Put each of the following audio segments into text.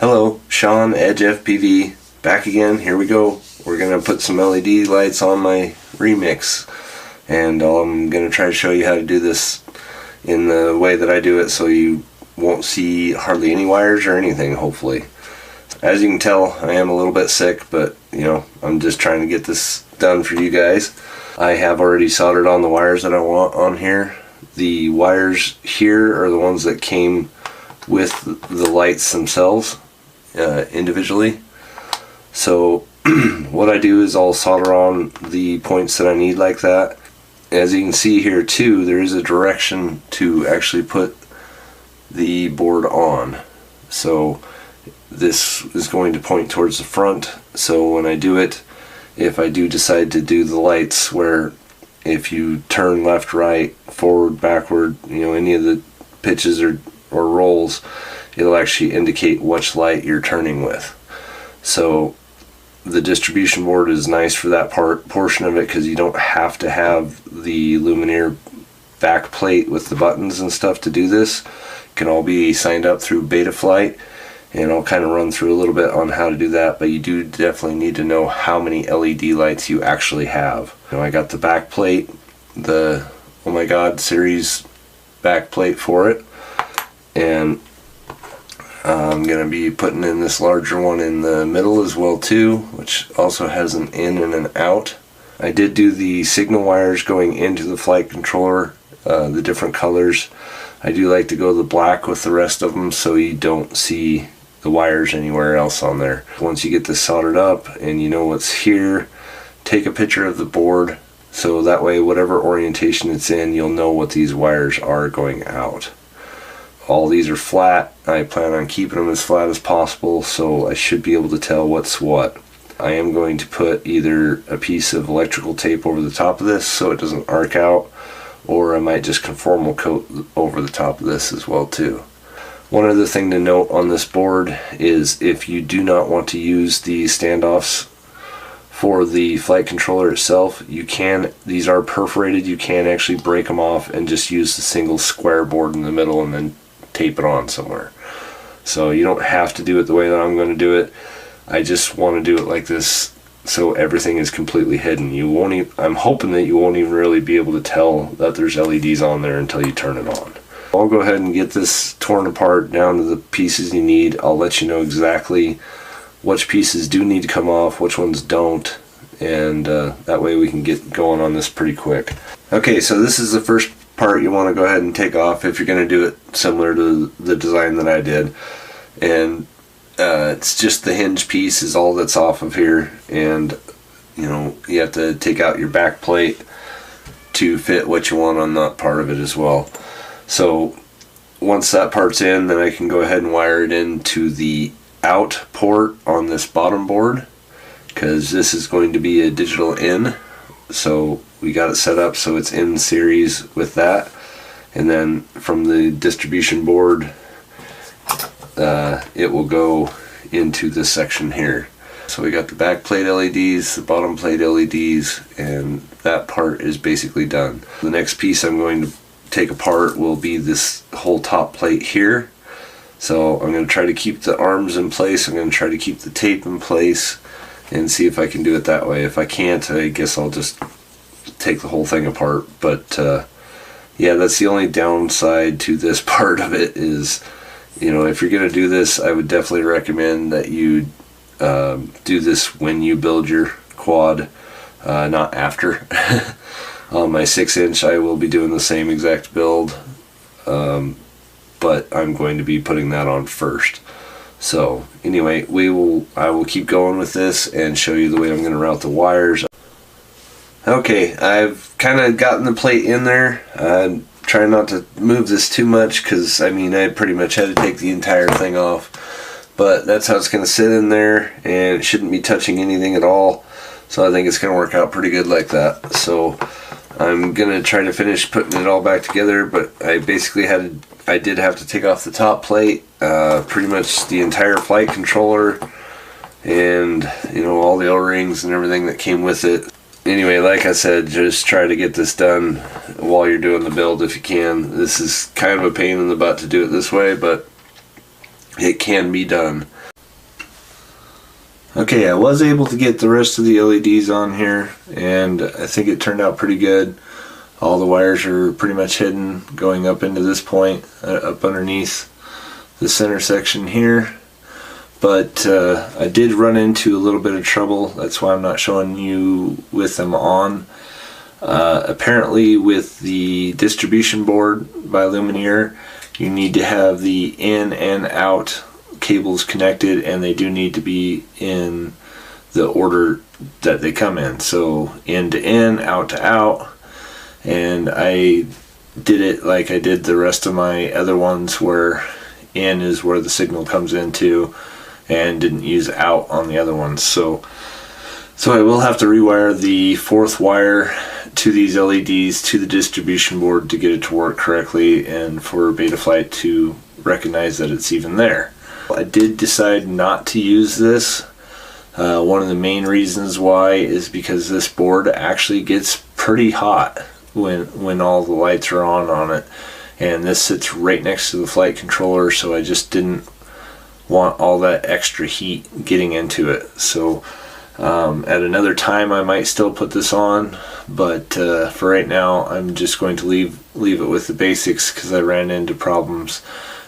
Hello, Sean, Edge FPV, back again. Here we go. We're going to put some LED lights on my remix, and I'm going to try to show you how to do this in the way that I do it so you won't see hardly any wires or anything, hopefully. As you can tell, I am a little bit sick, but I'm just trying to get this done for you guys. I have already soldered on the wires that I want on here. The wires here are the ones that came with the lights themselves individually. So what I do is I'll solder on the points that I need like that. As you can see here too, there is a direction to actually put the board on. So this is going to point towards the front, so when I do it, if I do decide to do the lights where if you turn left, right, forward, backward, any of the pitches or rolls, it'll actually indicate which light you're turning with. So the distribution board is nice for that portion of it, because you don't have to have the Lumenier back plate with the buttons and stuff to do this. It can all be signed up through Betaflight, and I'll kind of run through a little bit on how to do that, but you do definitely need to know how many LED lights you actually have. I got the back plate, the Oh My God series back plate for it, and I'm going to be putting in this larger one in the middle as well too, which also has an in and an out. I did do the signal wires going into the flight controller, the different colors. I do like to go the black with the rest of them so you don't see the wires anywhere else on there. Once you get this soldered up and you know what's here, take a picture of the board so that way whatever orientation it's in, you'll know what these wires are going out. All these are flat. I plan on keeping them as flat as possible, so I should be able to tell what's what. I am going to put either a piece of electrical tape over the top of this so it doesn't arc out, or I might just conformal coat over the top of this as well too. One other thing to note on this board is if you do not want to use the standoffs for the flight controller itself, you can, these are perforated, you can actually break them off and just use the single square board in the middle and then tape it on somewhere. So you don't have to do it the way that I'm going to do it. I just want to do it like this so everything is completely hidden. You won't even, I'm hoping that you won't even really be able to tell that there's LEDs on there until you turn it on. I'll go ahead and get this torn apart down to the pieces you need. I'll let you know exactly which pieces do need to come off, which ones don't, and that way we can get going on this pretty quick. Okay, so this is the first part you want to go ahead and take off if you're going to do it similar to the design that I did. And it's just the hinge piece is all that's off of here, and you have to take out your back plate to fit what you want on that part of it as well. So once that part's in, then I can go ahead and wire it into the out port on this bottom board, because this is going to be a digital in. So we got it set up so it's in series with that, and then from the distribution board it will go into this section here. So we got the back plate LEDs, the bottom plate LEDs, and that part is basically done. The next piece I'm going to take apart will be this whole top plate here. So I'm going to try to keep the arms in place, I'm going to try to keep the tape in place and see if I can do it that way. If I can't, I guess I'll just take the whole thing apart. But yeah, that's the only downside to this part of it is, if you're going to do this, I would definitely recommend that you do this when you build your quad, not after. On my 6-inch I will be doing the same exact build, but I'm going to be putting that on first. So anyway, I will keep going with this and show you the way I'm going to route the wires. Okay, I've kind of gotten the plate in there. I'm trying not to move this too much because I pretty much had to take the entire thing off, but that's how it's going to sit in there, and it shouldn't be touching anything at all. So I think it's going to work out pretty good like that. So I'm going to try to finish putting it all back together, but I basically I did have to take off the top plate, pretty much the entire flight controller, and all the O-rings and everything that came with it. Anyway, like I said, just try to get this done while you're doing the build if you can. This is kind of a pain in the butt to do it this way, but it can be done. Okay, I was able to get the rest of the LEDs on here, and I think it turned out pretty good. All the wires are pretty much hidden going up into this point, up underneath the center section here. But I did run into a little bit of trouble. That's why I'm not showing you with them on. Apparently with the distribution board by Lumenier, you need to have the in and out cables connected, and they do need to be in the order that they come in. So in to in, out to out. And I did it like I did the rest of my other ones, where in is where the signal comes into, and didn't use out on the other ones. So I will have to rewire the fourth wire to these LEDs to the distribution board to get it to work correctly, and for Betaflight to recognize that it's even there. I did decide not to use this. One of the main reasons why is because this board actually gets pretty hot when all the lights are on it, and this sits right next to the flight controller, so I just didn't want all that extra heat getting into it. So at another time I might still put this on, but for right now I'm just going to leave it with the basics, because I ran into problems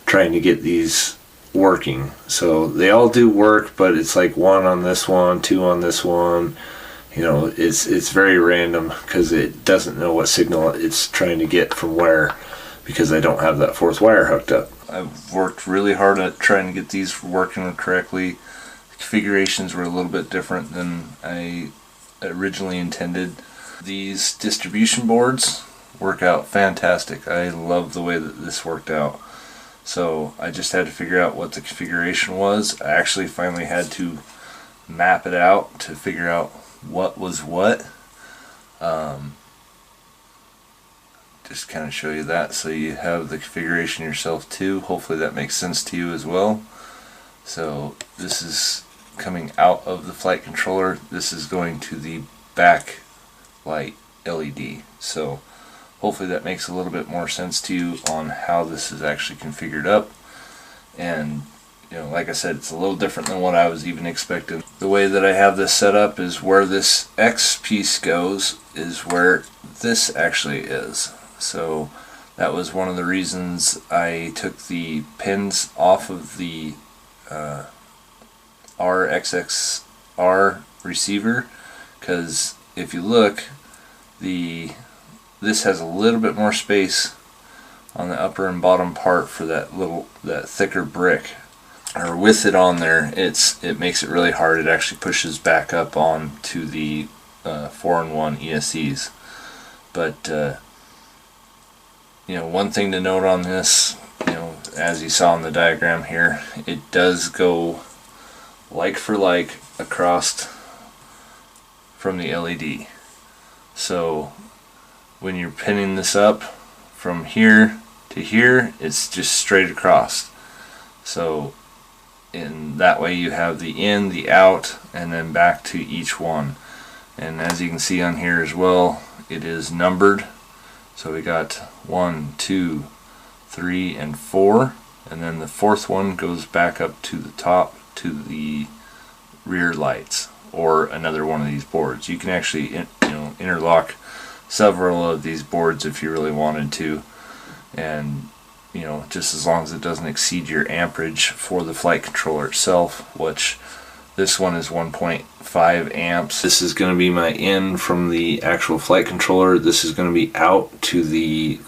trying to get these working. So they all do work, but it's like 1 on this one, 2 on this one. You know, it's very random, because it doesn't know what signal it's trying to get from where, because I don't have that fourth wire hooked up. I've worked really hard at trying to get these working correctly. The configurations were a little bit different than I originally intended. These distribution boards work out fantastic. I love the way that this worked out. So I just had to figure out what the configuration was. I actually finally had to map it out to figure out what was what. Just kind of show you that so you have the configuration yourself too. Hopefully that makes sense to you as well. So this is coming out of the flight controller. This is going to the back light LED. So hopefully that makes a little bit more sense to you on how this is actually configured up. And you know, like I said, it's a little different than what I was even expecting. The way that I have this set up is where this X piece goes is where this actually is. So that was one of the reasons I took the pins off of the RXXR receiver, because if you look, this has a little bit more space on the upper and bottom part for that thicker brick. Or with it on there, it makes it really hard. It actually pushes back up on to the 4-in-1 ESCs. But you know, one thing to note on this, you know, as you saw in the diagram here, it does go like for like across from the LED. So when you're pinning this up from here to here, it's just straight across. So in that way you have the in, the out, and then back to each one. And as you can see on here as well, it is numbered. So we got 1, 2, 3, and 4, and then the fourth one goes back up to the top to the rear lights, or another one of these boards. You can actually interlock several of these boards if you really wanted to, and you know, just as long as it doesn't exceed your amperage for the flight controller itself, which this one is 1.5 amps. This is going to be my in from the actual flight controller. This is going to be out to the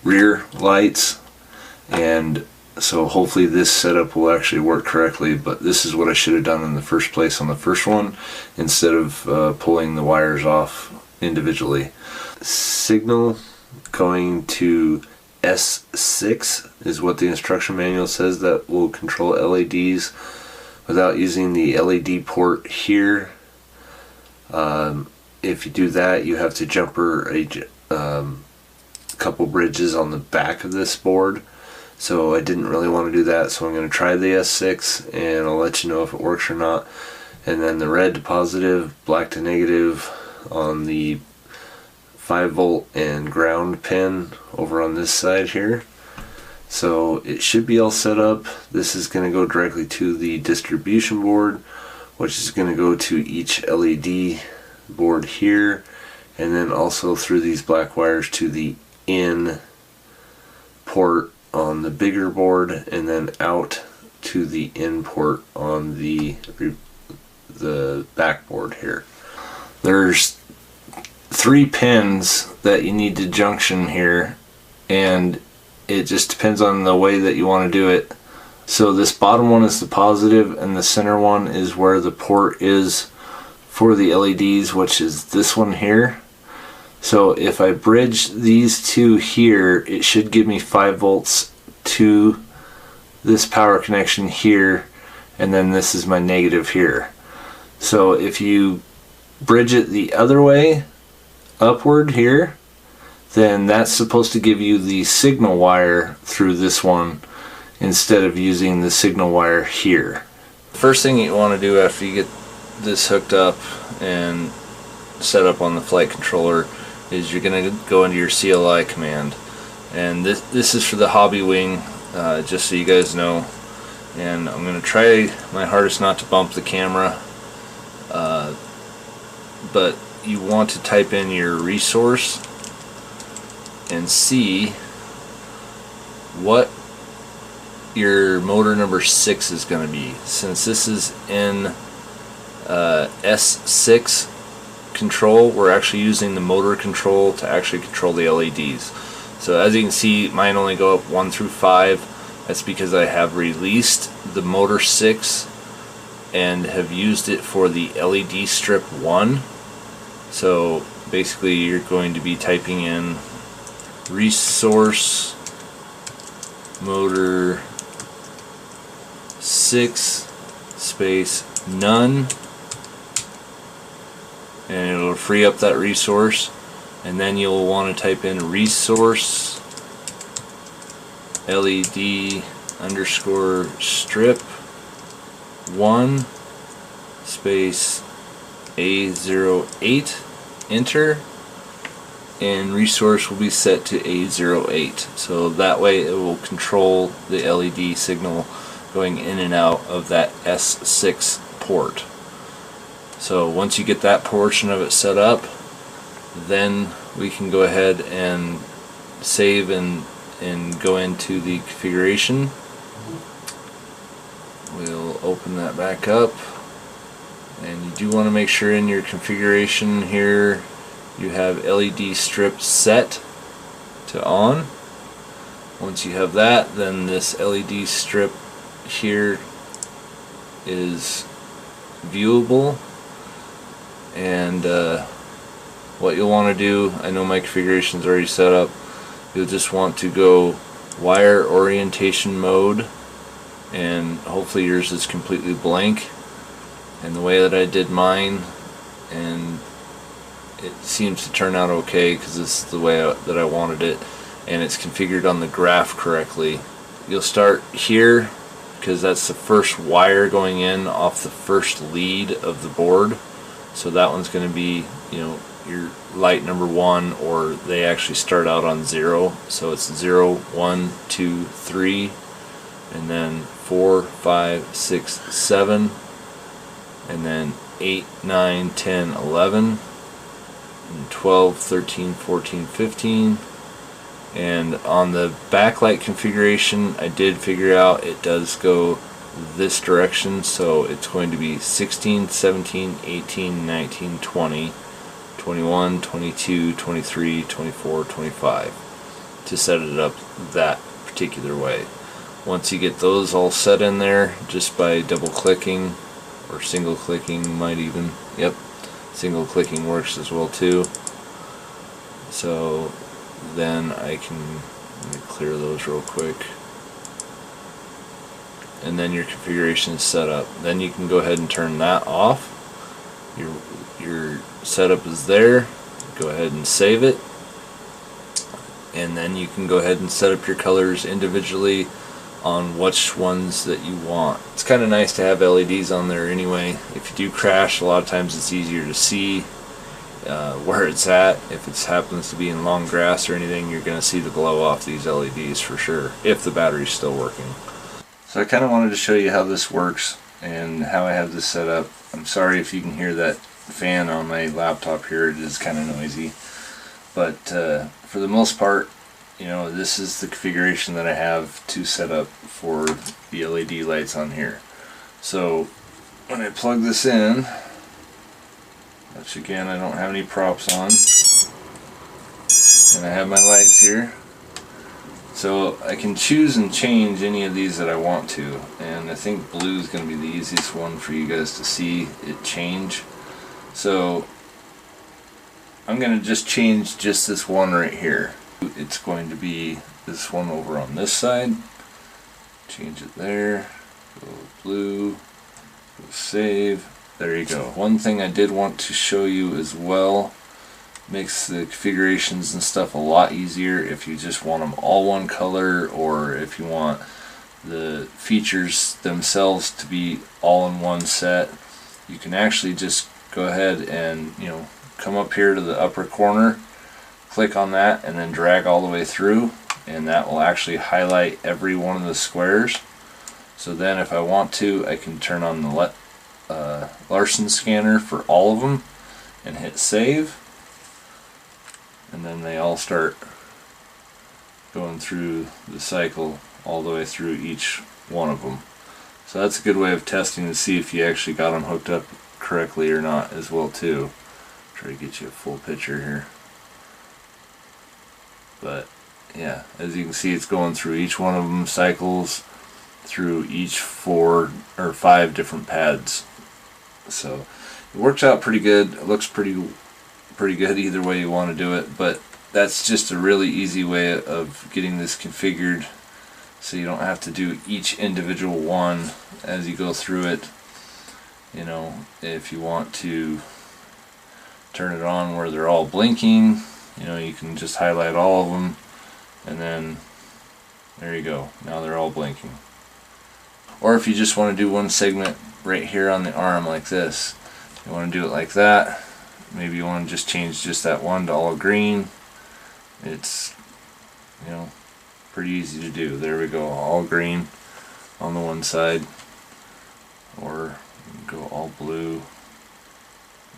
rear lights, and so hopefully this setup will actually work correctly. But this is what I should have done in the first place on the first one, instead of pulling the wires off individually. Signal going to S6 is what the instruction manual says that will control LEDs without using the LED port here. If you do that, you have to jumper a couple bridges on the back of this board. So I didn't really want to do that, so I'm going to try the S6 and I'll let you know if it works or not. And then the red to positive, black to negative on the 5-volt and ground pin over on this side here. So it should be all set up. This is going to go directly to the distribution board, which is going to go to each LED board here, and then also through these black wires to the in port on the bigger board, and then out to the in port on the backboard here. There's 3 pins that you need to junction here, and it just depends on the way that you want to do it. So this bottom one is the positive, and the center one is where the port is for the LEDs, which is this one here. So if I bridge these two here, it should give me 5 volts to this power connection here, and then this is my negative here. So if you bridge it the other way, upward here, then that's supposed to give you the signal wire through this one instead of using the signal wire here. First thing you want to do after you get this hooked up and set up on the flight controller is you're going to go into your CLI command, and this is for the Hobbywing, just so you guys know. And I'm going to try my hardest not to bump the camera, but you want to type in your resource and see what your motor number 6 is going to be. Since this is in S6 control, we're actually using the motor control to actually control the LEDs. So as you can see, mine only go up 1 through 5. That's because I have released the motor 6 and have used it for the LED strip 1. So basically you're going to be typing in resource motor 6 space none, and it'll free up that resource. And then you'll want to type in resource LED underscore strip 1 space A08, enter, and resource will be set to A08. So that way it will control the LED signal going in and out of that S6 port. So once you get that portion of it set up, then we can go ahead and save and go into the configuration. We'll open that back up, and you do want to make sure in your configuration here you have LED strip set to on. Once you have that, then this LED strip here is viewable, and what you'll want to do, I know my configuration is already set up, you'll just want to go wire orientation mode, and hopefully yours is completely blank. And the way that I did mine, and it seems to turn out okay because this is the way that I wanted it, and it's configured on the graph correctly. You'll start here because that's the first wire going in off the first lead of the board. So that one's going to be, you know, your light number 1, or they actually start out on 0. So it's 0, 1, 2, 3, and then 4, 5, 6, 7, and then 8, 9, 10, 11, and 12, 13, 14, 15. And on the backlight configuration, I did figure out it does go this direction, so it's going to be 16, 17, 18, 19, 20, 21, 22, 23, 24, 25 to set it up that particular way. Once you get those all set in there, just by double clicking or single clicking, might even, yep, single clicking works as well too. So then I can, let me clear those real quick, and then your configuration is set up. Then you can go ahead and turn that off. Your setup is there. Go ahead and save it, and then you can go ahead and set up your colors individually on which ones that you want. It's kind of nice to have LEDs on there anyway. If you do crash, a lot of times it's easier to see where it's at. If it happens to be in long grass or anything, you're going to see the glow off these LEDs for sure, if the battery's still working. So I kind of wanted to show you how this works and how I have this set up. I'm sorry if you can hear that fan on my laptop here, it is kind of noisy. But for the most part, you know, this is the configuration that I have to set up for the LED lights on here. So when I plug this in, which again I don't have any props on, and I have my lights here, so I can choose and change any of these that I want to, and I think blue is going to be the easiest one for you guys to see it change. So I'm going to just change just this one right here. It's going to be this one over on this side. Change it there. Go blue. Go save. There you go. One thing I did want to show you as well, makes the configurations and stuff a lot easier if you just want them all one color, or if you want the features themselves to be all in one set. You can actually just go ahead and, you know, come up here to the upper corner, click on that, and then drag all the way through, and that will actually highlight every one of the squares. So then if I want to, I can turn on the Larson scanner for all of them and hit save, and then they all start going through the cycle all the way through each one of them. So that's a good way of testing to see if you actually got them hooked up correctly or not as well too. Try to get you a full picture here. But yeah, as you can see, it's going through each one of them, cycles through each 4 or 5 different pads. So it works out pretty good. It looks pretty good either way you want to do it, but that's just a really easy way of getting this configured, so you don't have to do each individual one as you go through it. You know, if you want to turn it on where they're all blinking, you know, you can just highlight all of them, and then there you go, now they're all blinking. Or if you just want to do one segment right here on the arm like this, you want to do it like that. Maybe you want to just change just that one to all green. It's, you know, pretty easy to do. There we go, all green on the one side, or go all blue.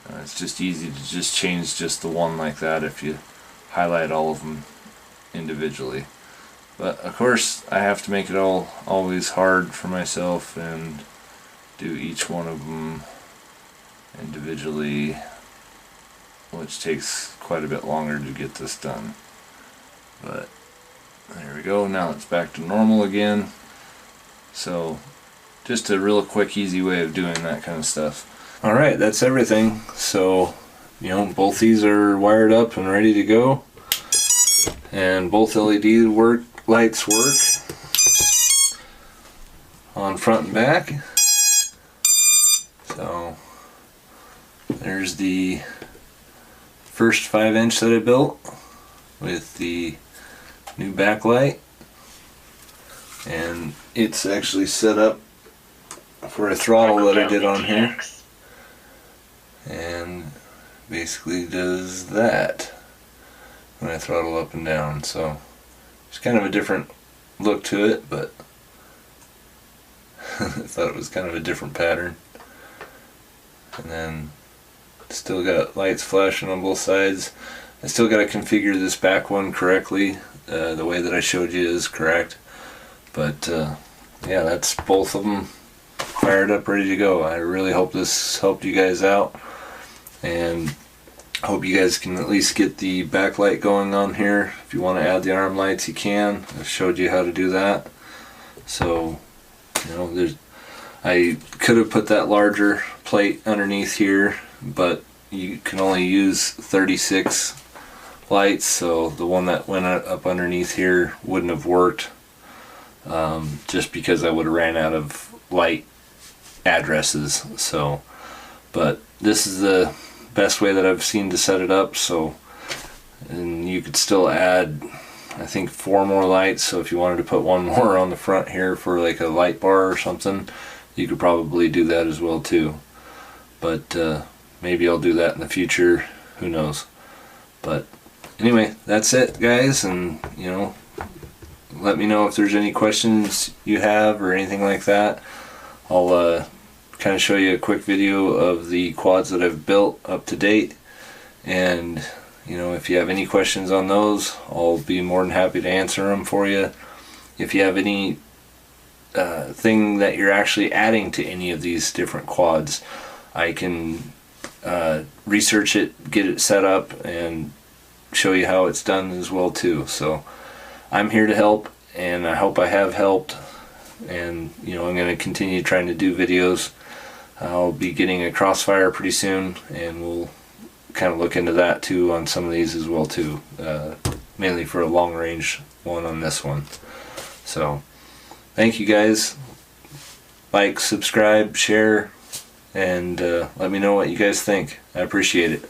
It's just easy to just change just the one like that if you highlight all of them individually. But of course I have to make it always hard for myself and do each one of them individually, which takes quite a bit longer to get this done. But there we go, now it's back to normal again. So just a real quick, easy way of doing that kind of stuff. Alright, that's everything. So, you know, both these are wired up and ready to go, and both LED lights work on front and back. So there's the first 5-inch that I built with the new backlight, and it's actually set up for a throttle that I did on here, and basically does that when I throttle up and down. So it's kind of a different look to it, but I thought it was kind of a different pattern. And then still got lights flashing on both sides. I still got to configure this back one correctly. The way that I showed you is correct, but yeah, that's both of them fired up, ready to go. I really hope this helped you guys out, and hope you guys can at least get the backlight going on here. If you want to add the arm lights, you can. I've showed you how to do that. So, you know, I could have put that larger plate underneath here, but you can only use 36 lights, so the one that went up underneath here wouldn't have worked, just because I would have ran out of light addresses. So, but this is the best way that I've seen to set it up. So, and you could still add, I think, 4 more lights. So if you wanted to put one more on the front here for like a light bar or something, you could probably do that as well too. But maybe I'll do that in the future. who knows. But anyway, that's it, guys, and let me know if there's any questions you have or anything like that. I'll kind of show you a quick video of the quads that I've built up to date, and if you have any questions on those, I'll be more than happy to answer them for you. If you have any thing that you're actually adding to any of these different quads, I can research it, get it set up, and show you how it's done as well too. So I'm here to help, and I hope I have helped, and I'm going to continue trying to do videos. I'll be getting a crossfire pretty soon, and we'll kind of look into that too on some of these as well too, mainly for a long range one on this one. So thank you guys. Like, subscribe, share, and let me know what you guys think. I appreciate it.